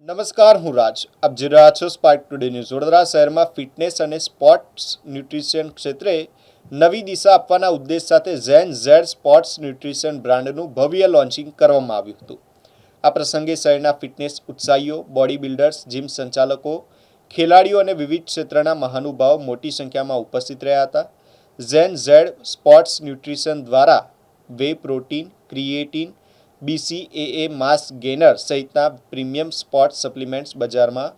નમસ્કાર, હું રાજ. આપ જોઈ રહ્યા છો સ્પાર્ક ટુડે ન્યૂઝ. વડોદરા શહેરમાં ફિટનેસ અને સ્પોર્ટ્સ ન્યુટ્રિશન ક્ષેત્રે નવી દિશા આપવાના ઉદ્દેશ સાથે ઝેન ઝેડ સ્પોર્ટ્સ ન્યુટ્રિશન બ્રાન્ડનું ભવ્ય લોન્ચિંગ કરવામાં આવ્યું હતું. આ પ્રસંગે શહેરના ફિટનેસ ઉત્સાહીઓ, બોડી બિલ્ડર્સ, જીમ સંચાલકો, ખેલાડીઓ અને વિવિધ ક્ષેત્રના મહાનુભાવો મોટી સંખ્યામાં ઉપસ્થિત રહ્યા હતા. ઝેન ઝેડ સ્પોર્ટ્સ ન્યુટ્રિશન દ્વારા વે પ્રોટીન, ક્રિએટિન, BCAA માસ ગેનર સહિતના પ્રીમિયમ સ્પોર્ટ્સ સપ્લિમેન્ટ્સ બજારમાં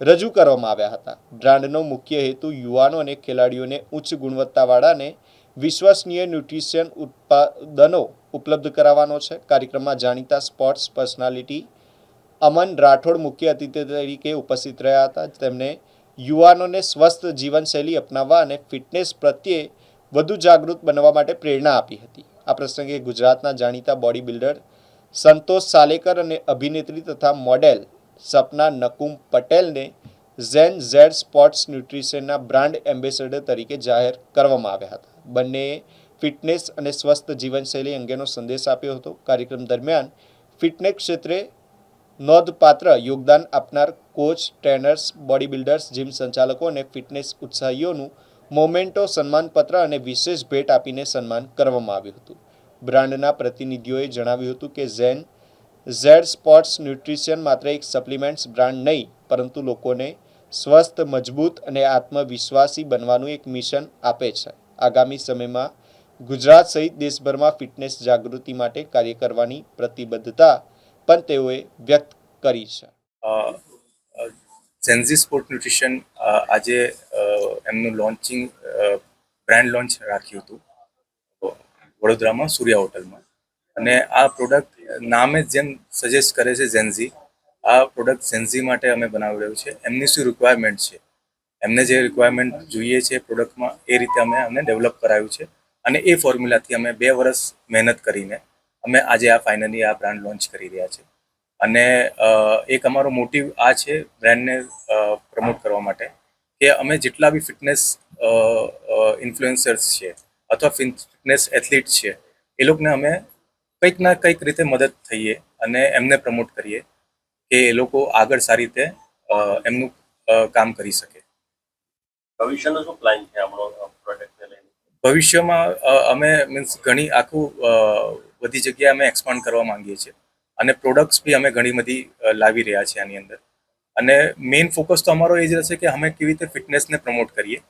રજૂ કરવામાં આવ્યા હતા. બ્રાન્ડનો મુખ્ય હેતુ યુવાનો અને ખેલાડીઓને ઉચ્ચ ગુણવત્તાવાળા અને વિશ્વસનીય ન્યુટ્રિશન ઉત્પાદનો ઉપલબ્ધ કરાવવાનો છે. કાર્યક્રમમાં જાણીતા સ્પોર્ટ્સ પર્સનાલિટી અમન રાઠોડ મુખ્ય અતિથિ તરીકે ઉપસ્થિત રહ્યા હતા. તેમણે યુવાનોને સ્વસ્થ જીવનશૈલી અપનાવવા અને ફિટનેસ પ્રત્યે વધુ જાગૃત બનવા માટે પ્રેરણા આપી હતી. આ પ્રસંગે ગુજરાતના જાણીતા બોડી બિલ્ડર સંતોષ સાલેકર અને અભિનેત્રી તથા મોડેલ સપના નકુમ પટેલને ઝેન ઝેડ સ્પોર્ટ્સ ન્યુટ્રિશનના બ્રાન્ડ એમ્બેસેડર તરીકે જાહેર કરવામાં આવ્યા હતા. બંનેએ ફિટનેસ અને સ્વસ્થ જીવનશૈલી અંગેનો સંદેશ આપ્યો હતો. કાર્યક્રમ દરમિયાન ફિટનેસ ક્ષેત્રે નોંધપાત્ર યોગદાન આપનાર coach, trainers, body builders, gym સંચાલકો અને ફિટનેસ ઉત્સાહીઓનું મોમેન્ટો, સન્માનપત્ર અને વિશેષ ભેટ આપીને સન્માન કરવામાં આવ્યું હતું. બ્રાન્ડના પ્રતિનિધિઓએ જણાવ્યું હતું કે ઝેન ઝેડ સ્પોર્ટ્સ ન્યુટ્રિશન માત્ર એક સપ્લિમેન્ટ્સ બ્રાન્ડ નહીં, પરંતુ લોકોને સ્વસ્થ, મજબૂત અને આત્મવિશ્વાસી બનવાનું એક મિશન આપે છે. આગામી સમયમાં ગુજરાત સહિત દેશભરમાં ફિટનેસ જાગૃતિ માટે કાર્ય કરવાની પ્રતિબદ્ધતા પણ તેઓએ વ્યક્ત કરી છે. ઝેન્ઝી સ્પોર્ટ ન્યુટ્રિશન આજે એમનું લોન્ચિંગ બ્રાન્ડ લોન્ચ રાખ્યું હતું વડોદરામાં સૂર્યા હોટલમાં. અને આ પ્રોડક્ટ નામે જેમ સજેસ્ટ કરે છે ઝેન્ઝી, આ પ્રોડક્ટ ઝેન્ઝી માટે અમે બનાવી રહ્યું છે. એમની શું રિક્વાયરમેન્ટ છે, એમને જે રિક્વાયરમેન્ટ જોઈએ છે પ્રોડક્ટમાં, એ રીતે અમે ડેવલપ કરાવ્યું છે. અને એ ફોર્મ્યુલાથી અમે 2 વર્ષ મહેનત કરીને અમે આજે આ ફાઇનલી આ બ્રાન્ડ લોન્ચ કરી રહ્યા છે. અને એક અમારો મોટિવ આ છે બ્રાન્ડને પ્રમોટ કરવા માટે કે અમે જેટલા બી ફિટનેસ ઇન્ફ્લુએન્સર્સ છે અથવા ફિટનેસ એથ્લીટ્સ છે, એ લોકોને અમે કંઈક ના કંઈક રીતે મદદ થઈએ અને એમને પ્રમોટ કરીએ કે એ લોકો આગળ સારી રીતે એમનું કામ કરી શકે. ભવિષ્યનો શું પ્લાન છે આપણો પ્રોડક્ટને લઈને? ભવિષ્યમાં અમે મીન્સ ઘણી આખું બધી જગ્યાએ અમે એક્સપાન્ડ કરવા માંગીએ છીએ અને પ્રોડક્ટ્સ બી અમે ઘણી બધી લાવી રહ્યા છીએ આની અંદર. અને મેઇન ફોકસ તો અમારો એ જ રહેશે કે અમે કેવી રીતે ફિટનેસને પ્રમોટ કરીએ,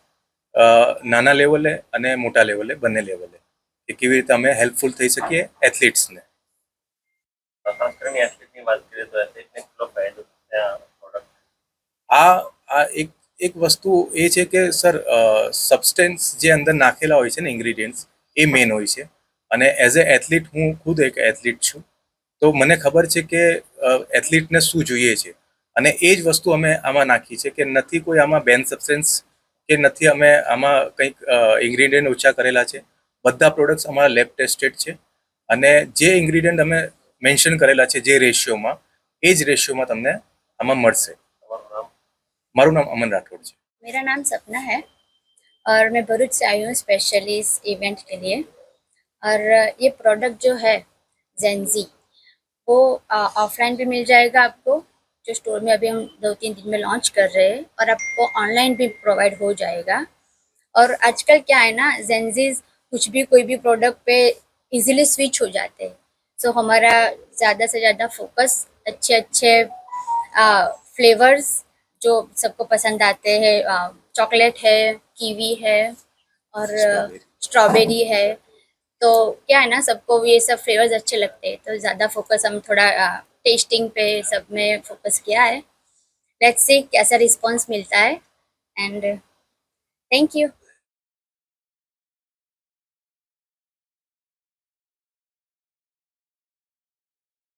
નાના લેવલે અને મોટા લેવલે, બંને લેવલે, કે કેવી રીતે અમે હેલ્પફુલ થઈ શકીએ એથ્લીટ્સને. ખાસ કરીને એથ્લીટની વાત કરીએ તો એથ્લીટને કેટલો ફાયદો છે આ પ્રોડક્ટ? આ એક વસ્તુ એ છે કે સર, સબસ્ટેન્સ જે અંદર નાખેલા હોય છે ને, ઇન્ગ્રીડિયન્ટ્સ, એ મેઇન હોય છે. અને એઝ એ એથ્લીટ, હું ખુદ એક એથ્લીટ છું, તો મને ખબર છે કે એથ્લીટને શું જોઈએ છે. અને એ જ વસ્તુ અમે આમાં નાખી છે કે નથી કોઈ આમાં બેન સબસ્ટેન્સ કે નથી અમે આમાં કંઈક ઇન્ગ્રીડિયન્ટ ઓછા કરેલા છે. બધા પ્રોડક્ટ્સ અમારા લેબ ટેસ્ટેડ છે અને જે ઇન્ગ્રીડિયન્ટ અમે મેન્શન કરેલા છે જે રેશિયોમાં, એ જ રેશિયોમાં તમને આમાં મળશે. મારું નામ અમન રાઠોડ છે. मेरा नाम सपना है और मैं भरूच से आई हूँ स्पेशली इस इवेंट के लिए। और ये प्रोडक्ट जो है जेंजी, वो ऑफलाइन भी मिल जाएगा आपको, जो स्टोर में अभी हम 2-3 दिन में लॉन्च कर रहे हैं, और आपको ऑनलाइन भी प्रोवाइड हो जाएगा। और आजकल क्या है ना, जेंजीज कुछ भी कोई भी प्रोडक्ट पे इजीली स्विच हो जाते हैं। सो हमारा ज़्यादा से ज़्यादा फोकस अच्छे अच्छे फ्लेवर्स जो सबको पसंद आते हैं, चॉकलेट है, कीवी है और स्ट्रॉबेरी है। तो क्या है ना, सबको ये सब फ्लेवर्स अच्छे लगते हैं, तो ज़्यादा फोकस हम थोड़ा टेस्टिंग पे सब में फोकस किया है। लेट्स सी कैसा रिस्पॉन्स मिलता है, एंड थैंक यू।